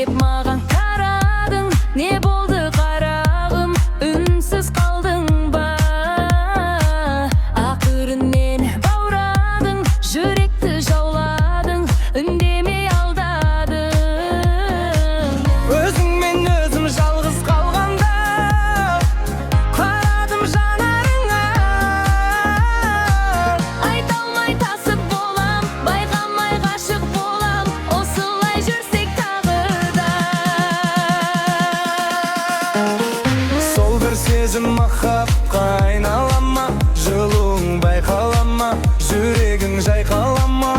деп маған қарадың, не болды қарағым, үнсіз қалдың ба? Ақырын мені баурадың, жүректі жауладың, үндемей алдадың. Өзіңмен өзім жалғыз қалғанда қарадым жанарыңа. Айта алмай тасып болам, байқамай ғашық болам, осылай жүрсек тағы да. Сол бір сезім махаббатқа айнала ма, жылуың байқала ма, жүрегің жайқала ма?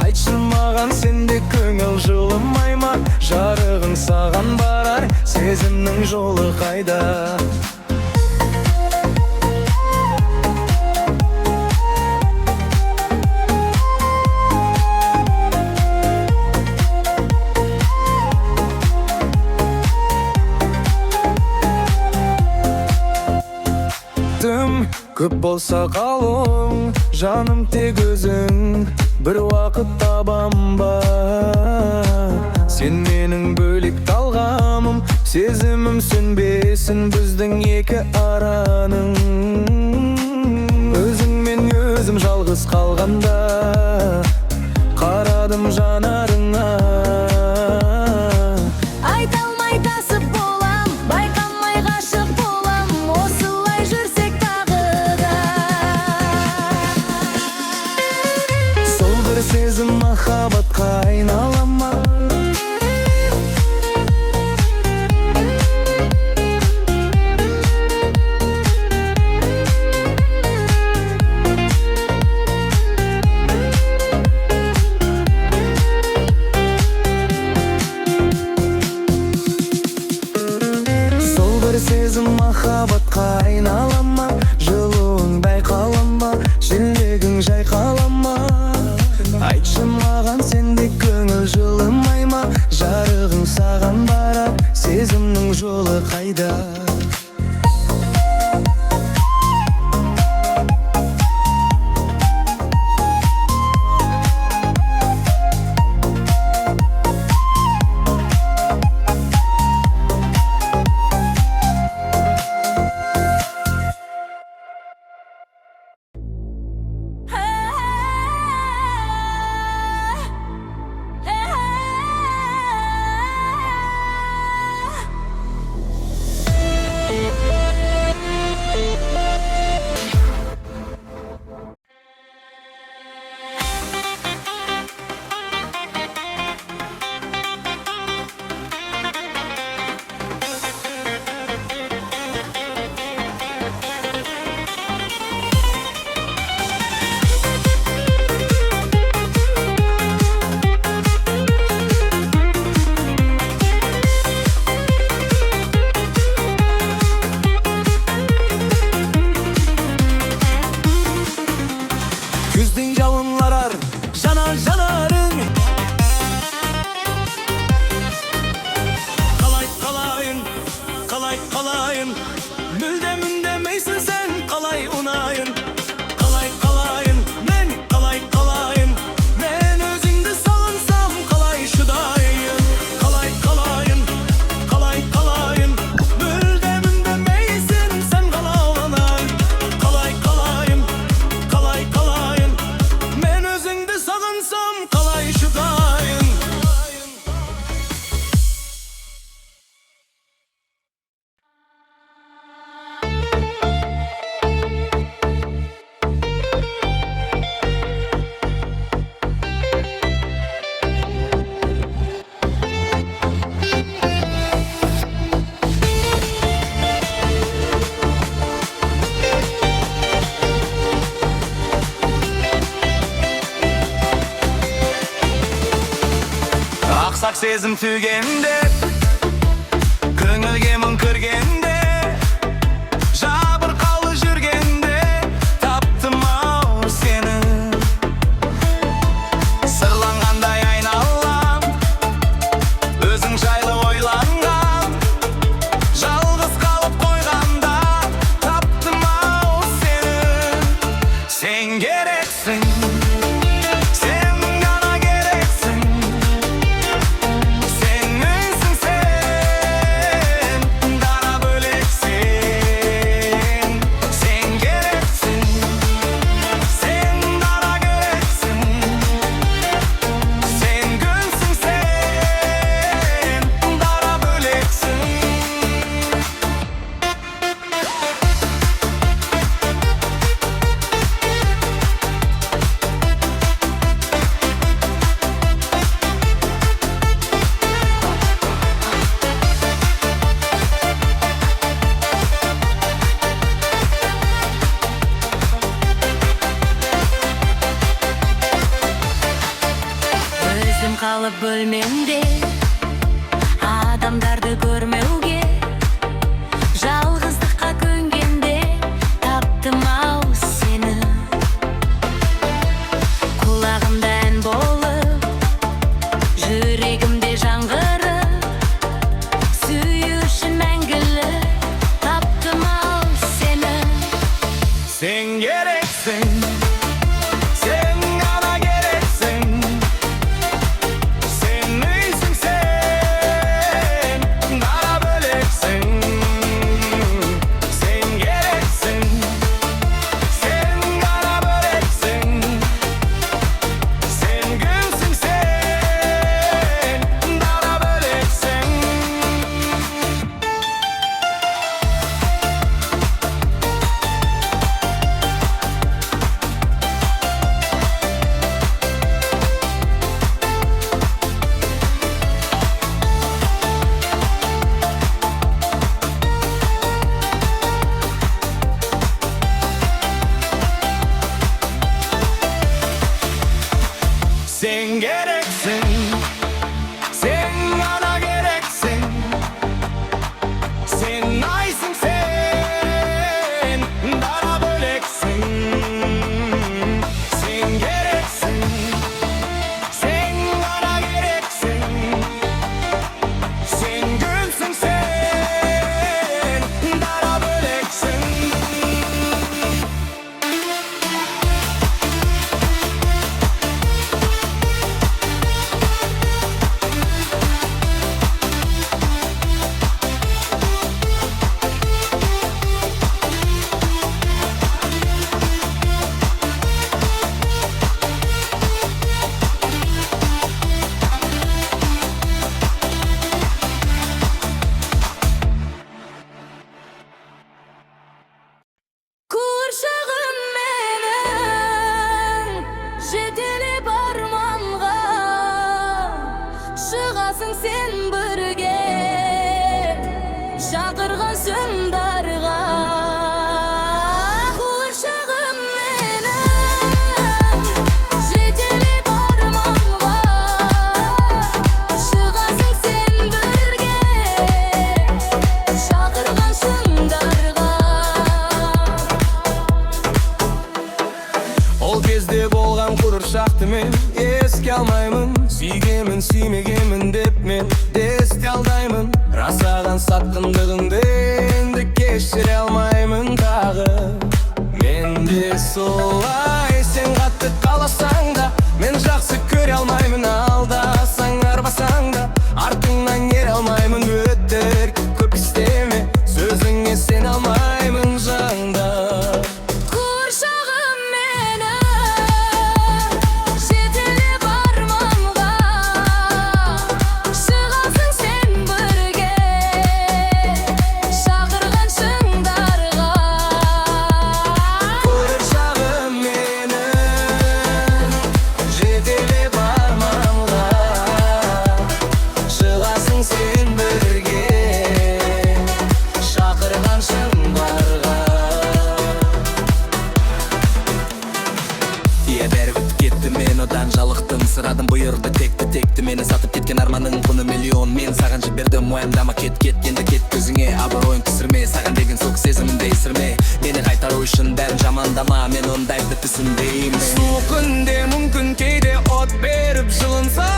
Айтшы маған, сенде көңіл жылымай ма? Жарығың саған барар, сезімнің жолы қайда? Көп болса қалуың, жаным тек өзің, бір уақыт табам ба? Сен менің бөлек талғамым, сезімім сөнбесін біздің екі араның. Өзіңмен өзім жалғыз қалғанда қарадым жанарыңа. Айта алмай тасып болам, байқамай ғашық болам, осылай жүрсек тағы да. Сол бір сезім махаббатқа айнала ма? Сезім махаббатқа айнала ма, жылуың байқала ма, жүрегің жайқала ма? Айтшы маған, сенде көңіл жылымай ма? Жарығың саған барар, сезімнің жолы қайда? Күздің жауынлар ар, жанарың. Қалайын, мүлдем үндемейсің сен, қалай ұнайын. Мен қалайын, мен өзіңді сағынсам, қалай шыдайын. Қалайын, мүлдем үндемейсің сен, қалауынайын. Қалайын, мен өзіңді сағынсам, қалай шыдайын. Ақсақ сезім түйгенде, көңілге мұң кіргенде, жабырқаулы жүргенде, таптым ау сені. Сырланғандай айналам, өзің жайлы ойланған, жалғыз қалып қойғанда, таптым ау сені. Сен керексің, сен ғана керексің. Сен kalıp bölmemde adamdарды görmeuge жалгыздыкка көнгенде таптым ау сени кулагымда ән болуп жүрегимде жаңгырып сүйүшүн мәңгілік таптым ау сени Sen gereksin, sen bana gereksin. Sen neysin sen, bana böleceksin. Sen gereksin, sen bana böleceksin. Sen gülsün sen, bana böleceksin. Sen gereksin, sen bana gereksin. Sen aysın sen, bana böleceksin. Sen gereksin, sen bana gereksin. Sen gülsün sen, bana böleceksin. Kurşağım menin жетелеп арманға шығасың сен бірге шақырған шыңдарға Kurşağım menin жетелеп арманға шығасың сен бірге шақырған шыңдарға Ол кезде болған қуыршақты мен еске алмаймын Сүйгенмін сүймегенмін деп мен есте алдаймын Расаған сатқындығыңды енді кешіре алмаймын тағы Менде солай сен қатты қаласаң да мен жақсы көре алмаймын Алдасаң арбасаң да артыңнан ере алмаймын Өтір көп істеме сөзіңе сен алмаймын жаңда Kurşağım menin жетелеп арманға шығасың сен бірге шақырған шыңдарға Kurşağım menin жетелеп арманға шығасың сен бірге шақырған шыңдарға бәрібір кетті мен одан жалықтым сұрадым бұйырды текті мені сатып кеткен арманың құны миллион мен саған жібердім уайымдама кет енді кет көзіңе абыройын түсірме саған деген соқ сезімімді есірме мені қайтару үшін бәрін жамандама мен ондайды түсінбеймін суық күнде мүмкін кейде от беріп жылынса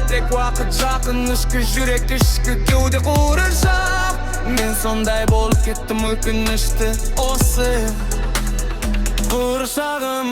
тек уақыт жақын ішкі жүрек ішкі кеуде қуыршақ мен сондай болып кеттім өкінішті осы Kurşağım